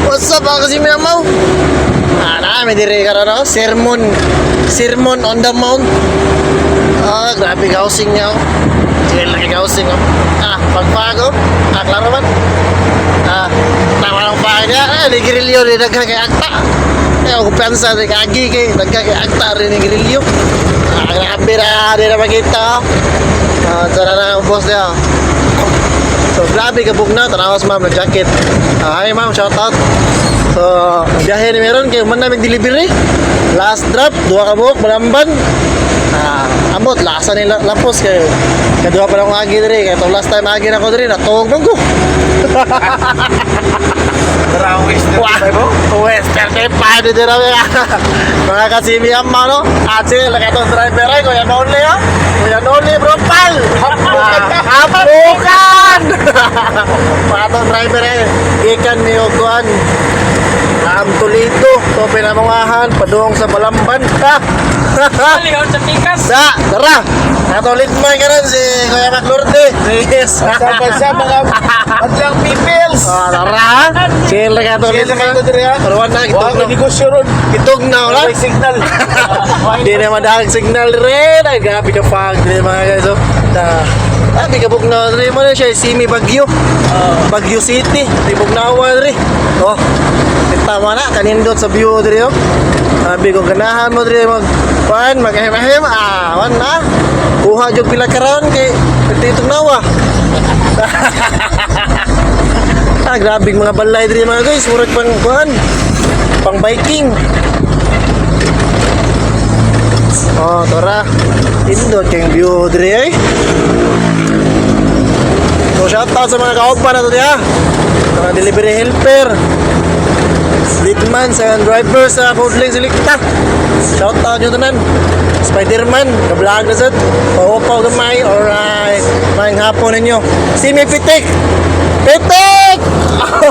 What's up mga kasi minamaw? May diri ka na sermon on the mount. Grabe housing niya. Sige laki housing. Pagpago. Klaro man. Tama ng paga. Ligirilyo rin nagka kay akta. Ako pensa rin kagi kay nagka kay akta rin ni girilyo. Grabe na di na makita. Sana na ang boss niya. So grabe kabog na, tanawas ma'am na jacket. Hi ma'am, shout out. So biyahe ni meron kayo man namin delivery. Last drop, 2 ka buhok, Balamban. Amot, lasa nila lapos kayo. Kadua pa lang akong agi diri, kaya last time agi na ko diri, natuog man ko. Western pa di dira mga kasimi ang mano. Sige, lagay itong driver ay kuya only ha. Kuya only bro pal. Bukan. Mga itong driver ay ikan niyo kuan. Toledo, to pinamungahan padung sa Balamban. Ligaw sa pikas. Tara. Katolit man ka rin si Kuya Maglorde. Yes. Sa mga adlang peoples. Tara. Chill na katolit man. Parawan na, kitog na wala. May signal. Hindi na madahag signal rin. Ay, gabi ka pag. Hindi mga guys. Abi ka bug na rin mo na siya. Simi Baguio. Baguio City. Di bug na awan rin. Tama na. Kanindot sa view rin. Abi ko ganahan mo rin mag-ahim-ahim. Wan na. Kuha yung pila karon kay itong nawa. Grabing mga balay diri mga guys, murag pang biking. Tara. Indot kayong view diri eh. So shout out sa mga kaogpa na to diha. Mga delivery helper. Sleepman sa driver sa Foodling Selecta. Shout out nyo tanan. Spider-Man, kablog na sad. Paupaw gamay. Alright. Maing hapon ninyo. Simi Pitik. Pitik!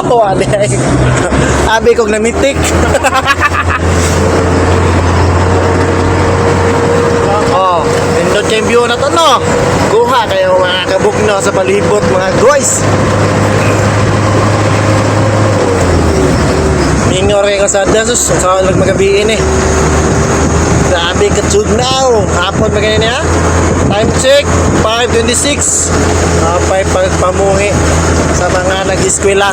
Wali ay. Abi kong namitik. Indot kayong view na to no. Kuha kayo mga kabukno sa palibot mga guys. Minyor kayo sa dasos. Sa magagabiin eh. Grabe katsug now. Hapon magayon niya. Time check 5:26. Pagpamuhi sa mga nag-eskwela.